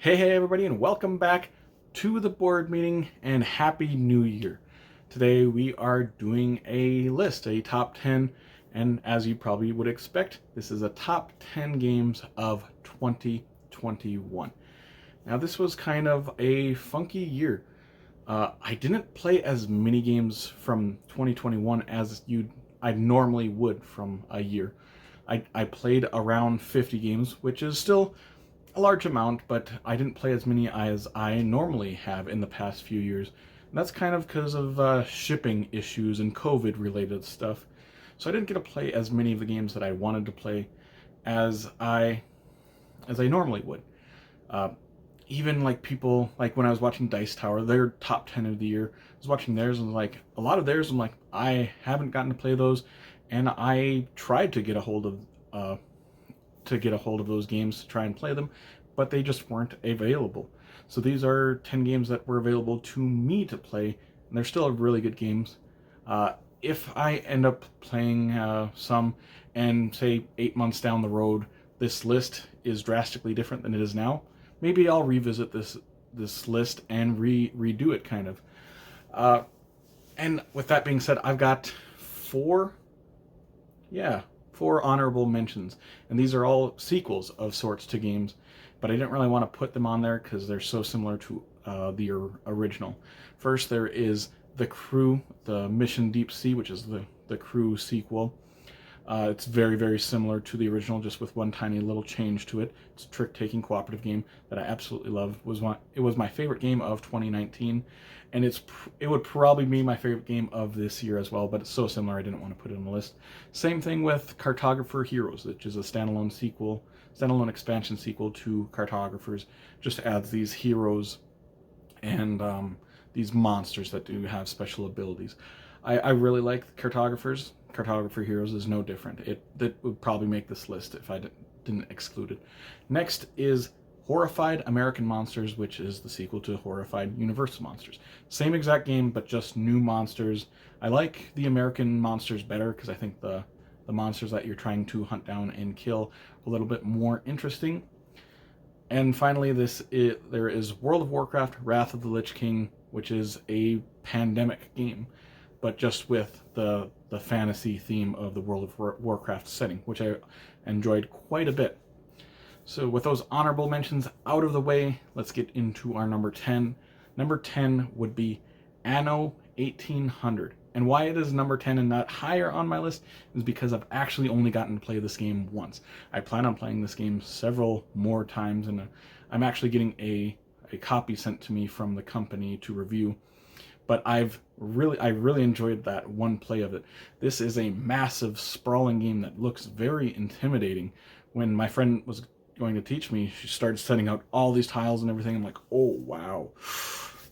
Hey everybody, and welcome back to the board meeting and Happy New Year. Today we are doing a list, a top 10, and as you probably would expect, this is a top 10 games of 2021. Now this was kind of a funky year. I didn't play as many games from 2021 as I normally would from a year. I played around 50 games, which is still a large amount, but I didn't play as many as I normally have in the past few years. And that's kind of because of shipping issues and COVID related stuff. So I didn't get to play as many of the games that I wanted to play as I normally would. Uh, Even like people, like when I was watching Dice Tower, their top 10 of the year, I was watching theirs and like a lot of theirs, I'm like, I haven't gotten to play those, and I tried to get a hold of those games to try and play them, but they just weren't available. So these are 10 games that were available to me to play, and they're still really good games. If I end up playing some, and say 8 months down the road, this list is drastically different than it is now, maybe I'll revisit this list and redo it kind of. And with that being said, I've got four honorable mentions, and these are all sequels of sorts to games, but I didn't really want to put them on there because they're so similar to the original. First, there is The Crew, the Mission Deep Sea, which is the Crew sequel. It's very, very similar to the original, just with one tiny little change to it. It's a trick-taking cooperative game that I absolutely love. It was my favorite game of 2019, and it would probably be my favorite game of this year as well, but it's so similar I didn't want to put it on the list. Same thing with Cartographer Heroes, which is a standalone expansion sequel to Cartographers. Just adds these heroes and these monsters that do have special abilities. I really like Cartographers. Cartographer Heroes is no different. That would probably make this list if I didn't exclude it. Next is Horrified American Monsters, which is the sequel to Horrified Universal Monsters. Same exact game, but just new monsters. I like the American monsters better because I think the monsters that you're trying to hunt down and kill a little bit more interesting. And finally, there is World of Warcraft Wrath of the Lich King, which is a pandemic game, but just with the fantasy theme of the World of Warcraft setting, which I enjoyed quite a bit. So with those honorable mentions out of the way, let's get into our number 10. Number 10 would be Anno 1800. And why it is number 10 and not higher on my list is because I've actually only gotten to play this game once. I plan on playing this game several more times, and I'm actually getting a copy sent to me from the company to review. But I really enjoyed that one play of it. This is a massive, sprawling game that looks very intimidating. When my friend was going to teach me, she started setting out all these tiles and everything. I'm like, oh wow,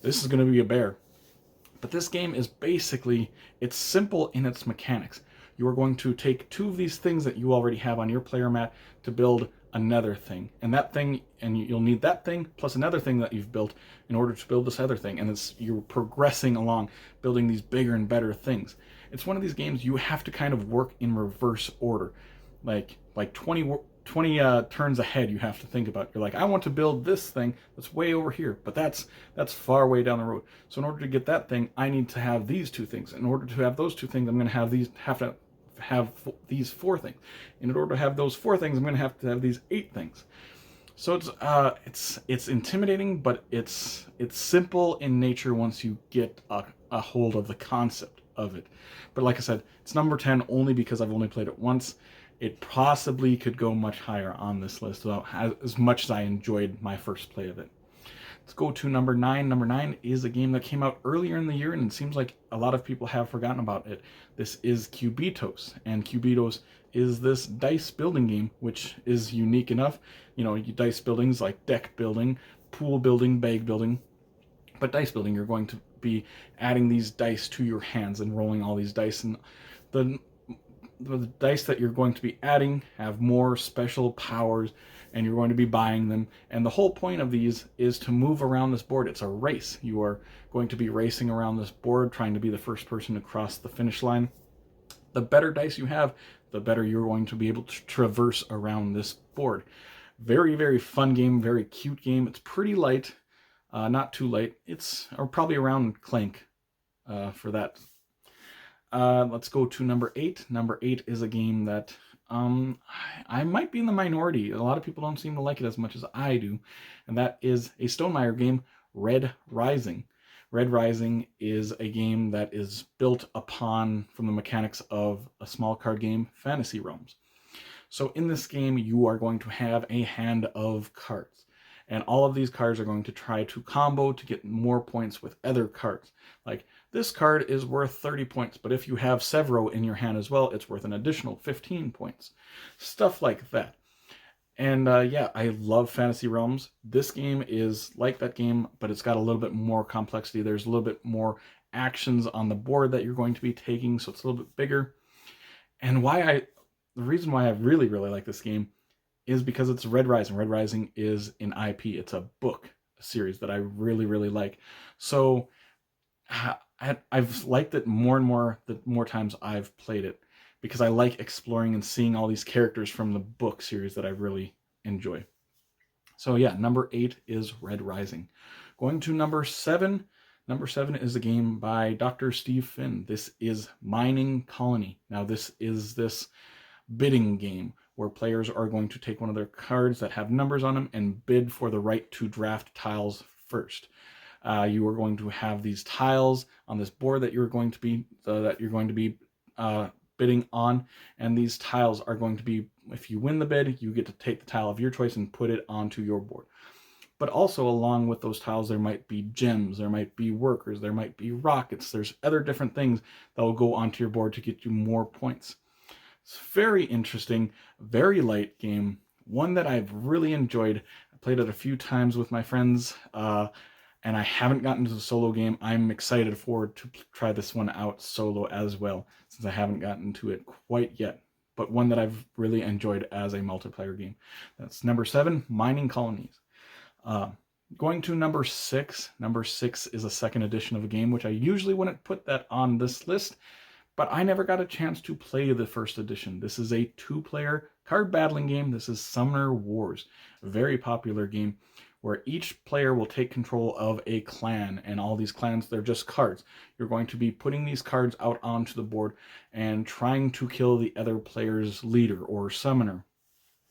this is going to be a bear. But this game is basically, it's simple in its mechanics. You are going to take two of these things that you already have on your player mat to build another thing, and you'll need that thing plus another thing that you've built in order to build this other thing, and you're progressing along, building these bigger and better things. It's one of these games you have to kind of work in reverse order, like 20 turns ahead. You have to think about, you're like, I want to build this thing that's way over here, but that's far way down the road. So in order to get that thing, I need to have these two things. In order to have those two things, I'm going to have these four things. And in order to have those four things, I'm going to have these 8 things. So it's intimidating, but it's simple in nature once you get a hold of the concept of it. But like I said, it's number 10 only because I've only played it once. It possibly could go much higher on this list, as much as I enjoyed my first play of it. Let's go to number 9. Number 9 is a game that came out earlier in the year, and it seems like a lot of people have forgotten about it. This is Cubitos, and Cubitos is this dice building game, which is unique enough. You know, dice buildings like deck building, pool building, bag building, but dice building, you're going to be adding these dice to your hands and rolling all these dice, and the dice that you're going to be adding have more special powers, and you're going to be buying them. And the whole point of these is to move around this board. It's a race. You are going to be racing around this board, trying to be the first person to cross the finish line. The better dice you have, the better you're going to be able to traverse around this board. Very, very fun game, very cute game. It's pretty light, not too light. It's probably around Clank for that. Let's go to number 8. Number 8 is a game that I might be in the minority. A lot of people don't seem to like it as much as I do, and that is a Stonemaier game, Red Rising. Red Rising is a game that is built upon from the mechanics of a small card game, Fantasy Realms. So in this game, you are going to have a hand of cards. And all of these cards are going to try to combo to get more points with other cards. Like, this card is worth 30 points, but if you have Severo in your hand as well, it's worth an additional 15 points. Stuff like that. And yeah, I love Fantasy Realms. This game is like that game, but it's got a little bit more complexity. There's a little bit more actions on the board that you're going to be taking, so it's a little bit bigger. And the reason why I really, really like this game is because it's Red Rising. Red Rising is an IP. It's a book series that I really, really like. So I've liked it more and more the more times I've played it, because I like exploring and seeing all these characters from the book series that I really enjoy. So yeah, number 8 is Red Rising. Going to number 7. Number 7 is a game by Dr. Steve Finn. This is Mining Colony. Now this is this bidding game where players are going to take one of their cards that have numbers on them and bid for the right to draft tiles first. You are going to have these tiles on this board that you're going to be bidding on, and these tiles are going to be, if you win the bid, you get to take the tile of your choice and put it onto your board. But also along with those tiles, there might be gems, there might be workers, there might be rockets, there's other different things that will go onto your board to get you more points. It's very interesting, very light game, one that I've really enjoyed. I played it a few times with my friends, and I haven't gotten to the solo game. I'm excited to try this one out solo as well, since I haven't gotten to it quite yet, but one that I've really enjoyed as a multiplayer game. That's number 7, Mining Colonies. Going to number 6. Number 6 is a second edition of a game, which I usually wouldn't put that on this list, but I never got a chance to play the first edition. This is a 2-player card battling game. This is Summoner Wars, a very popular game where each player will take control of a clan, and all these clans, they're just cards. You're going to be putting these cards out onto the board and trying to kill the other player's leader or summoner.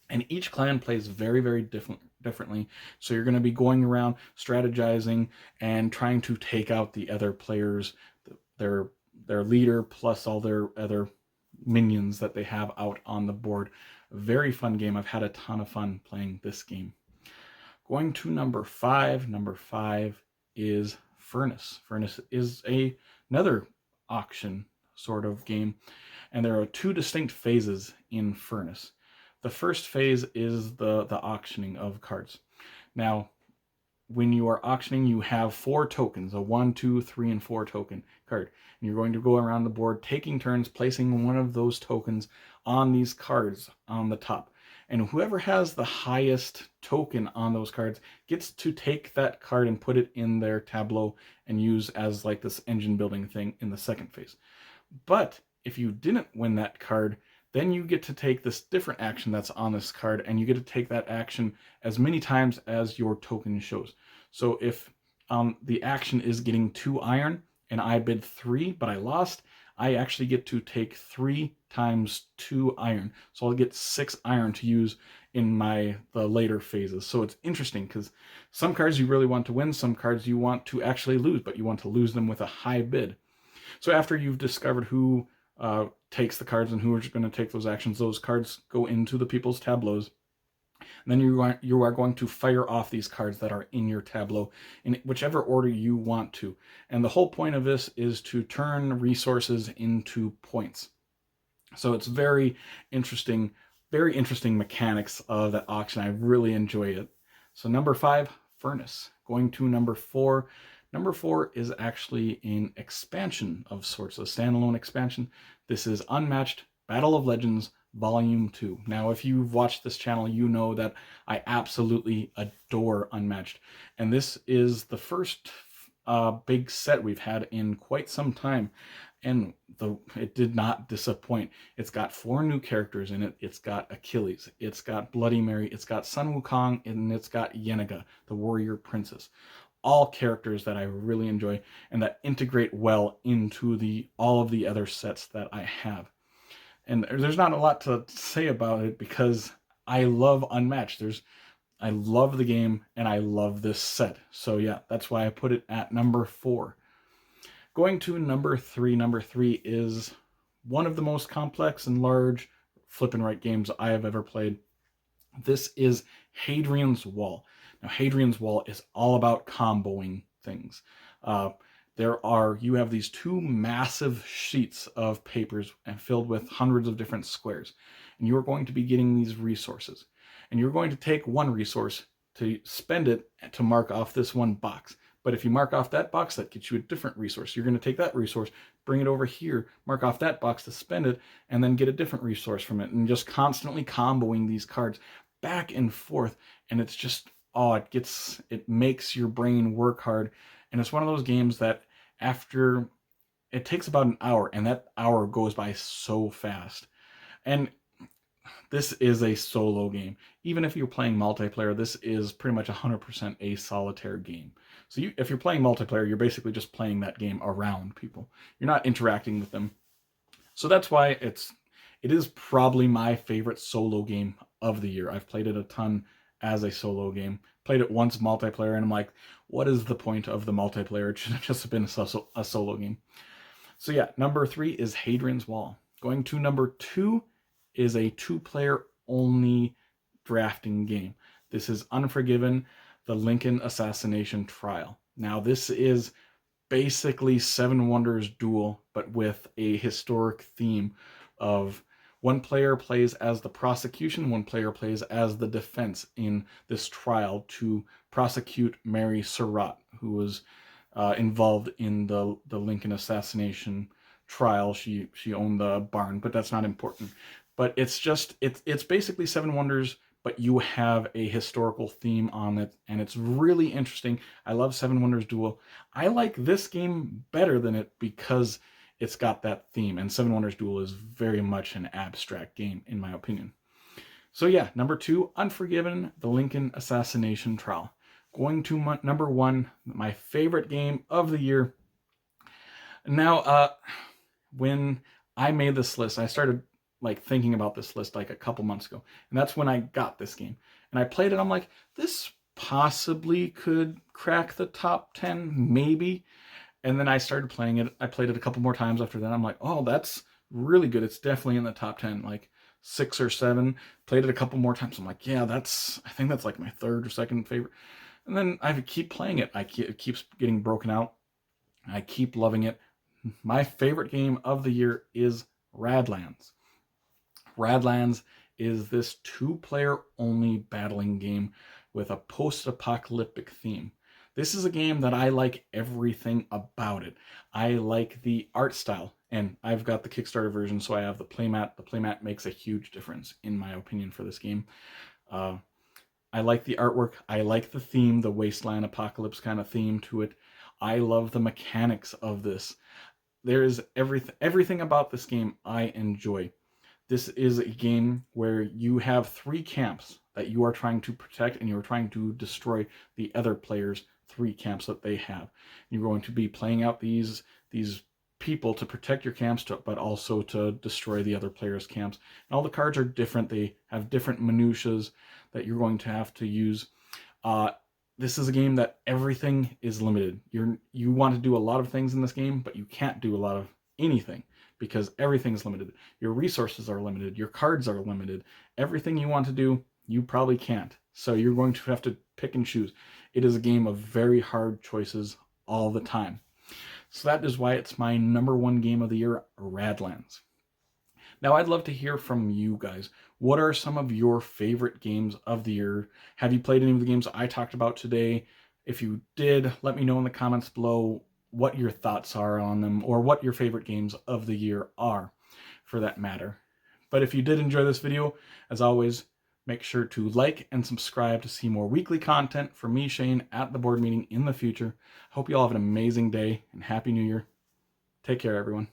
And each clan plays very, very differently. So you're going to be going around strategizing and trying to take out the other players, their leader, plus all their other minions that they have out on the board. Very fun game. I've had a ton of fun playing this game. Going to number 5. Number 5 is Furnace. Furnace is another auction sort of game, and there are 2 distinct phases in Furnace. The first phase is the auctioning of cards. Now, when you are auctioning, you have 4 tokens, a 1, 2, 3, and 4 token card. And you're going to go around the board taking turns, placing one of those tokens on these cards on the top. And whoever has the highest token on those cards gets to take that card and put it in their tableau and use as like this engine building thing in the second phase. But if you didn't win that card, then you get to take this different action that's on this card, and you get to take that action as many times as your token shows. So if the action is getting 2 iron and I bid 3 but I lost, I actually get to take 3 times 2 iron. So I'll get 6 iron to use in the later phases. So it's interesting because some cards you really want to win, some cards you want to actually lose, but you want to lose them with a high bid. So after you've discovered who takes the cards and who are going to take those actions, those cards go into the people's tableaus. And then you are going to fire off these cards that are in your tableau in whichever order you want to. And the whole point of this is to turn resources into points. So it's very interesting mechanics of that auction. I really enjoy it. So number 5, Furnace. Going to number 4. Number 4 is actually an expansion of sorts, a standalone expansion. This is Unmatched Battle of Legends Volume 2. Now, if you've watched this channel, you know that I absolutely adore Unmatched. And this is the first big set we've had in quite some time. and it did not disappoint. It's got 4 new characters in it. It's got Achilles, it's got Bloody Mary, it's got Sun Wukong, and it's got Yennefer, the warrior princess. All characters that I really enjoy and that integrate well into all of the other sets that I have. And there's not a lot to say about it because I love Unmatched. I love the game and I love this set. So yeah, that's why I put it at number 4. Going to number 3. Number 3 is one of the most complex and large flip and right games I have ever played. This is Hadrian's Wall. Now, Hadrian's Wall is all about comboing things. You have these 2 massive sheets of papers and filled with hundreds of different squares. And you're going to be getting these resources. And you're going to take one resource to spend it to mark off this one box. But if you mark off that box, that gets you a different resource. You're going to take that resource, bring it over here, mark off that box to spend it, and then get a different resource from it. And just constantly comboing these cards back and forth. And it's just, it makes your brain work hard. And it's one of those games that it takes about an hour, and that hour goes by so fast. And this is a solo game. Even if you're playing multiplayer, this is pretty much 100% a solitaire game. So if you're playing multiplayer, you're basically just playing that game around people. You're not interacting with them. So that's why it is probably my favorite solo game of the year. I've played it a ton as a solo game. Played it once multiplayer, and I'm like, what is the point of the multiplayer? It should have just been a solo game. So yeah, number 3 is Hadrian's Wall. Going to number 2 is a 2-player only drafting game. This is Unforgiven, the Lincoln Assassination Trial. Now, this is basically Seven Wonders Duel, but with a historic theme of one player plays as the prosecution, one player plays as the defense in this trial to prosecute Mary Surratt, who was involved in the Lincoln assassination trial. She owned the barn, but that's not important. But it's basically Seven Wonders, but you have a historical theme on it, and it's really interesting. I love Seven Wonders Duel. I like this game better than it because it's got that theme, and Seven Wonders Duel is very much an abstract game, in my opinion. So yeah, number 2, Unforgiven, the Lincoln Assassination Trial. Going to number 1, my favorite game of the year. Now, when I made this list, I started thinking about this list a couple months ago, and that's when I got this game. And I played it, I'm like, this possibly could crack the top 10, maybe. And then I started playing it. I played it a couple more times after that. I'm like, oh, that's really good. It's definitely in the top 10, 6 or 7. Played it a couple more times. I'm like, yeah, I think that's my 3rd or 2nd favorite. And then I keep playing it. It keeps getting broken out. I keep loving it. My favorite game of the year is Radlands. Radlands is this 2-player only battling game with a post-apocalyptic theme. This is a game that I like everything about it. I like the art style, and I've got the Kickstarter version, so I have the playmat. The playmat makes a huge difference, in my opinion, for this game. I like the artwork. I like the theme, the wasteland apocalypse kind of theme to it. I love the mechanics of this. There is everything about this game I enjoy. This is a game where you have 3 camps that you are trying to protect, and you are trying to destroy the other players' 3 camps that they have. You're going to be playing out these people to protect your camps, but also to destroy the other players' camps. And all the cards are different. They have different minutiae that you're going to have to use. This is a game that everything is limited. You want to do a lot of things in this game, but you can't do a lot of anything because everything's limited. Your resources are limited. Your cards are limited. Everything you want to do, you probably can't. So you're going to have to pick and choose. It is a game of very hard choices all the time. So that is why it's my number 1 game of the year, Radlands. Now, I'd love to hear from you guys. What are some of your favorite games of the year? Have you played any of the games I talked about today? If you did, let me know in the comments below what your thoughts are on them, or what your favorite games of the year are, for that matter. But if you did enjoy this video, as always, make sure to like and subscribe to see more weekly content from me, Shane, at the board meeting in the future. I hope you all have an amazing day, and Happy New Year. Take care, everyone.